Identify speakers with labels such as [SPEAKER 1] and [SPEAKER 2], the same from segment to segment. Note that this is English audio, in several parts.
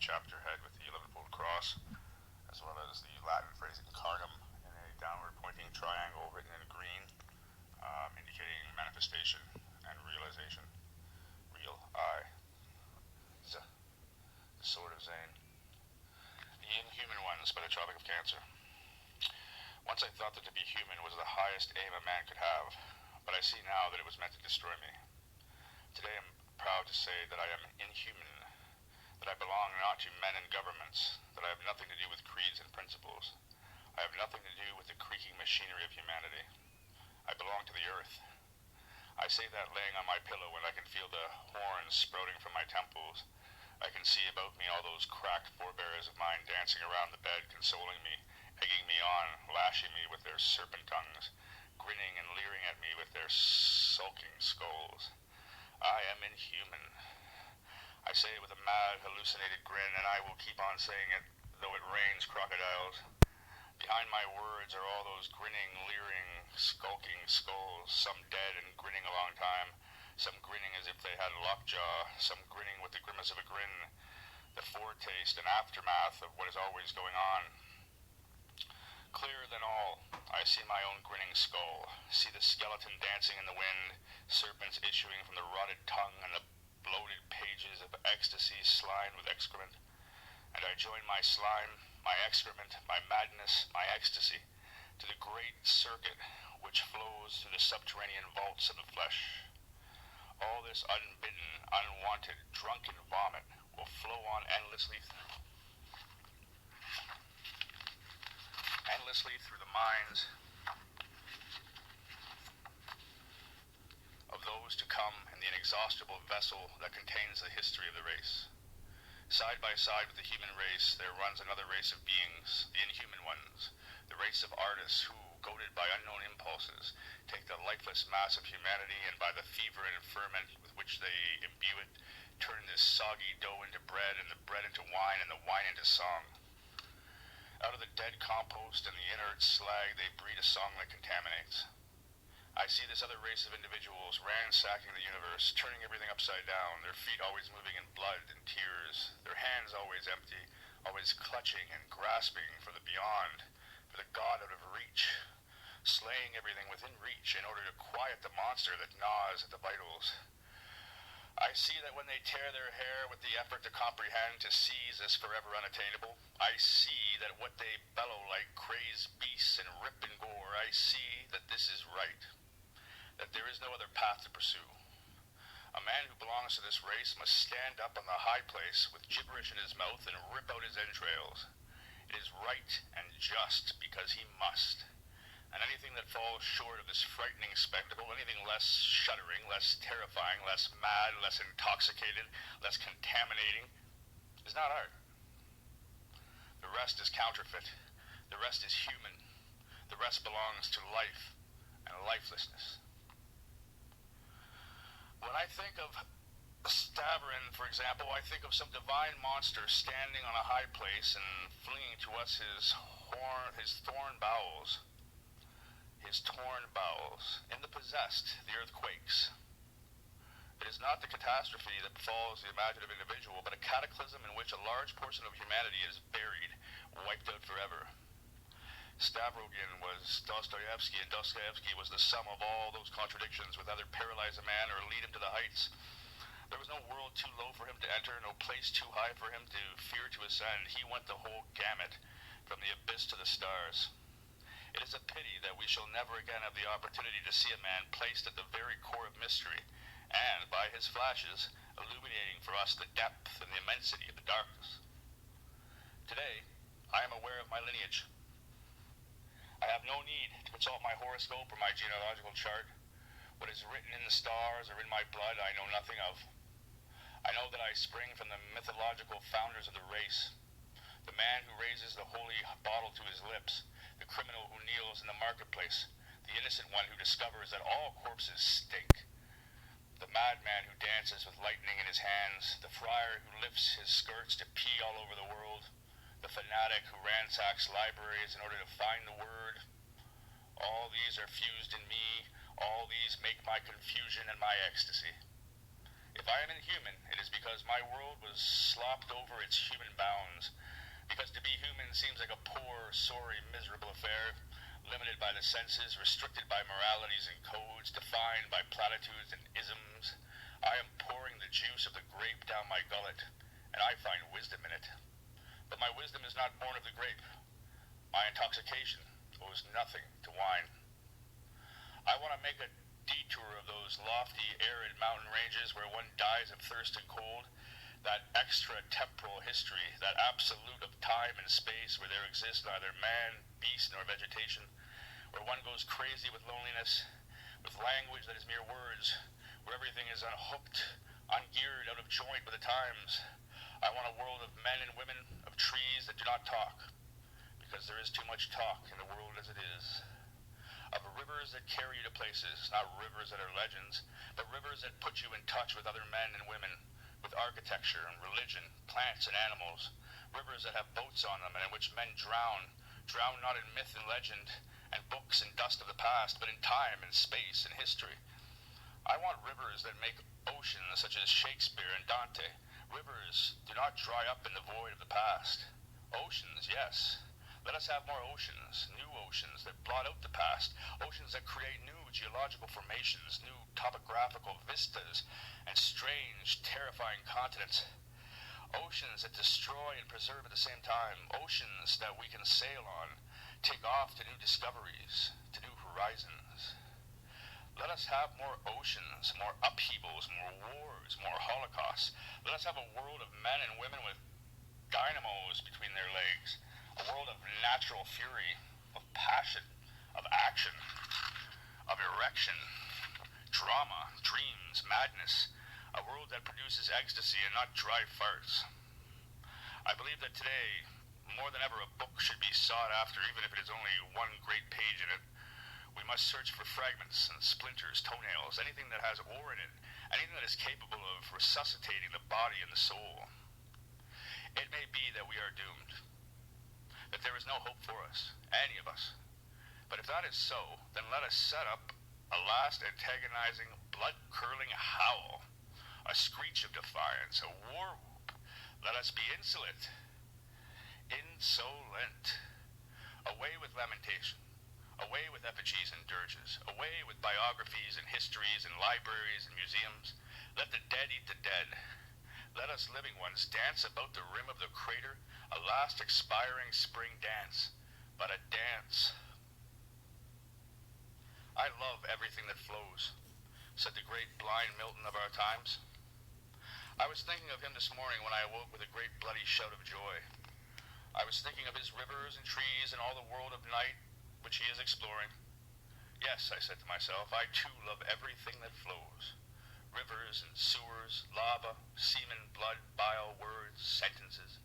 [SPEAKER 1] chapter head with the 11-fold cross, as well as the Latin phrase incarnum in a downward pointing triangle written in green, indicating manifestation and realization. Real I. The sword of Zane. The inhuman ones by the Tropic of Cancer. Once I thought that to be human was the highest aim a man could have, but I see now that it was meant to destroy me. Today I'm proud to say that I am inhuman, that I belong not to men and governments, that I have nothing to do with creeds and principles. I have nothing to do with the creaking machinery of humanity. I belong to the earth. I say that laying on my pillow when I can feel the horns sprouting from my temples. I can see about me all those cracked forebears of mine dancing around the bed, consoling me, egging me on, lashing me with their serpent tongues, grinning and leering at me with their sulking skulls. I am inhuman. I say it with a mad, hallucinated grin, and I will keep on saying it, though it rains crocodiles. Behind my words are all those grinning, leering, skulking skulls, some dead and grinning a long time, some grinning as if they had lockjaw, some grinning with the grimace of a grin, the foretaste and aftermath of what is always going on. Clearer than all, I see my own grinning skull, see the skeleton dancing in the wind, serpents issuing from the rotted tongue and the bloated pages of ecstasy slimed with excrement, and I join my slime, my excrement, my madness, my ecstasy, to the great circuit which flows through the subterranean vaults of the flesh. All this unbidden, unwanted, drunken vomit will flow on endlessly through the minds of those to come in the inexhaustible vessel that contains the history of the race. Side by side with the human race, there runs another race of beings, the inhuman ones, the race of artists who, goaded by unknown impulses, take the lifeless mass of humanity and by the fever and ferment with which they imbue it, turn this soggy dough into bread and the bread into wine and the wine into song. Out of the dead compost and the inert slag, they breed a song that contaminates. I see this other race of individuals ransacking the universe, turning everything upside down, their feet always moving in blood and tears, their hands always empty, always clutching and grasping for the beyond, for the God out of reach, slaying everything within reach in order to quiet the monster that gnaws at the vitals. I see that when they tear their hair with the effort to comprehend, to seize this forever unattainable, I see that what they bellow like crazed beasts and rip and gore, I see that this is right, that there is no other path to pursue. A man who belongs to this race must stand up on the high place with gibberish in his mouth and rip out his entrails. It is right and just because he must. And anything that falls short of this frightening spectacle, anything less shuddering, less terrifying, less mad, less intoxicated, less contaminating, is not art. The rest is counterfeit. The rest is human. The rest belongs to life and lifelessness. When I think of Stavrin, for example, I think of some divine monster standing on a high place and flinging to us his thorn bowels. His torn bowels. In the possessed, the earth quakes. It is not the catastrophe that befalls the imaginative individual, but a cataclysm in which a large portion of humanity is buried, wiped out forever. Stavrogin was Dostoevsky, and Dostoevsky was the sum of all those contradictions which either paralyze a man or lead him to the heights. There was no world too low for him to enter, no place too high for him to fear to ascend. He went the whole gamut, from the abyss to the stars. It is a pity that we shall never again have the opportunity to see a man placed at the very core of mystery, and, by his flashes, illuminating for us the depth and the immensity of the darkness. Today, I am aware of my lineage. I have no need to consult my horoscope or my genealogical chart. What is written in the stars or in my blood I know nothing of. I know that I spring from the mythological founders of the race, the man who raises the holy bottle to his lips, the criminal who kneels in the marketplace, the innocent one who discovers that all corpses stink, the madman who dances with lightning in his hands, the friar who lifts his skirts to pee all over the world, the fanatic who ransacks libraries in order to find the word. All these are fused in me, all these make my confusion and my ecstasy. If I am inhuman, it is because my world was slopped over its human bounds, because to be human seems like a poor, sorry, miserable affair, limited by the senses, restricted by moralities and codes, defined by platitudes and isms. I am pouring the juice of the grape down my gullet, and I find wisdom in it. But my wisdom is not born of the grape. My intoxication owes nothing to wine. I want to make a detour of those lofty, arid mountain ranges where one dies of thirst and cold, that extra-temporal history, that absolute of time and space where there exists neither man, beast, nor vegetation, where one goes crazy with loneliness, with language that is mere words, where everything is unhooked, ungeared, out of joint with the times. I want a world of men and women, of trees that do not talk, because there is too much talk in the world as it is. Of rivers that carry you to places, not rivers that are legends, but rivers that put you in touch with other men and women, with architecture and religion, plants and animals, rivers that have boats on them and in which men drown not in myth and legend and books and dust of the past, but in time and space and history. I want rivers that make oceans such as Shakespeare and Dante. Rivers do not dry up in the void of the past. Oceans, yes. Let us have more oceans, new oceans that blot out the past, oceans that create new geological formations, new topographical vistas, and strange, terrifying continents. Oceans that destroy and preserve at the same time, oceans that we can sail on, take off to new discoveries, to new horizons. Let us have more oceans, more upheavals, more wars, more holocausts. Let us have a world of men and women with dynamos between their legs, a world of natural fury, of passion, of action, of erection, drama, dreams, madness, a world that produces ecstasy and not dry farts. I believe that today, more than ever, a book should be sought after, even if it is only one great page in it. We must search for fragments and splinters, toenails, anything that has ore in it, anything that is capable of resuscitating the body and the soul. It may be that we are doomed, that there is no hope for us, any of us. But if that is so, then let us set up a last antagonizing, blood-curdling howl, a screech of defiance, a war whoop. Let us be insolent. Away with lamentation. Away with effigies and dirges. Away with biographies and histories and libraries and museums. Let the dead eat the dead. Let us living ones dance about the rim of the crater, a last expiring spring dance, but a dance. I love everything that flows, said the great blind Milton of our times. I was thinking of him this morning when I awoke with a great bloody shout of joy. I was thinking of his rivers and trees and all the world of night which he is exploring. Yes, I said to myself, I too love everything that flows. Rivers and sewers, lava, semen, blood, bile, words, sentences.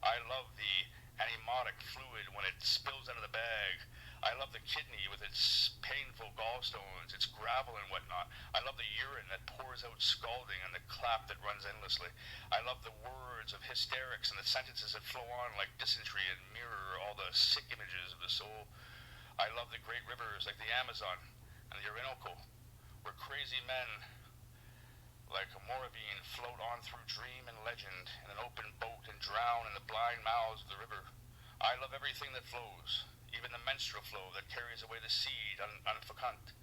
[SPEAKER 1] I love the amniotic fluid when it spills out of the bag. I love the kidney with its painful gallstones, its gravel and whatnot. I love the urine that pours out scalding and the clap that runs endlessly. I love the words of hysterics and the sentences that flow on like dysentery and mirror all the sick images of the soul. I love the great rivers like the Amazon and the Orinoco, where crazy men like Moravine float on through dream and legend in an open boat and drown in the blind mouths of the river. I love everything that flows, even the menstrual flow that carries away the seed unfecund.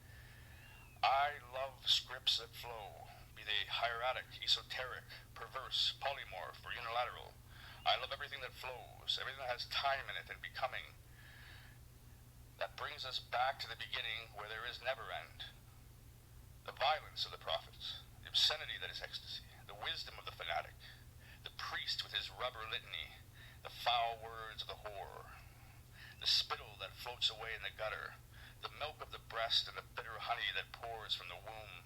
[SPEAKER 1] I love scripts that flow, be they hieratic, esoteric, perverse, polymorph, or unilateral. I love everything that flows, everything that has time in it and becoming. That brings us back to the beginning where there is never end. The violence of the prophets, the obscenity that is ecstasy, the wisdom of the fanatic, the priest with his rubber litany, the foul words of the whore, the spittle that floats away in the gutter, the milk of the breast and the bitter honey that pours from the womb,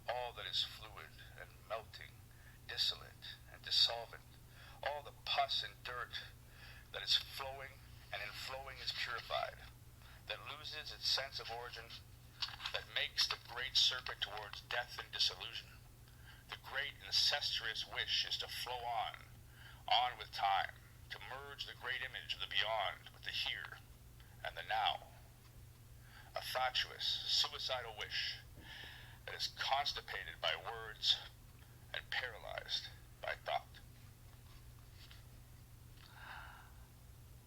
[SPEAKER 1] all that is fluid and melting, dissolute and dissolvent, all the pus and dirt that is flowing and in flowing is purified, that loses its sense of origin, that makes the great circuit towards death and dissolution. The great incestuous wish is to flow on with time, to merge the great image of the beyond with the here and the now. A fatuous, suicidal wish that is constipated by words and paralyzed by thought.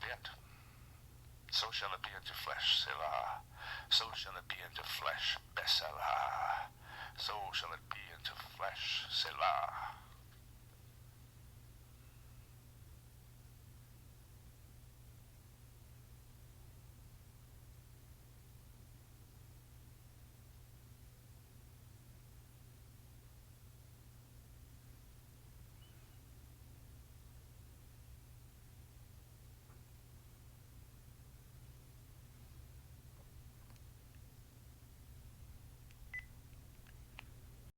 [SPEAKER 1] The end. So shall it be unto flesh, Selah. So shall it be unto flesh, Beselah. So shall it be unto flesh, Selah.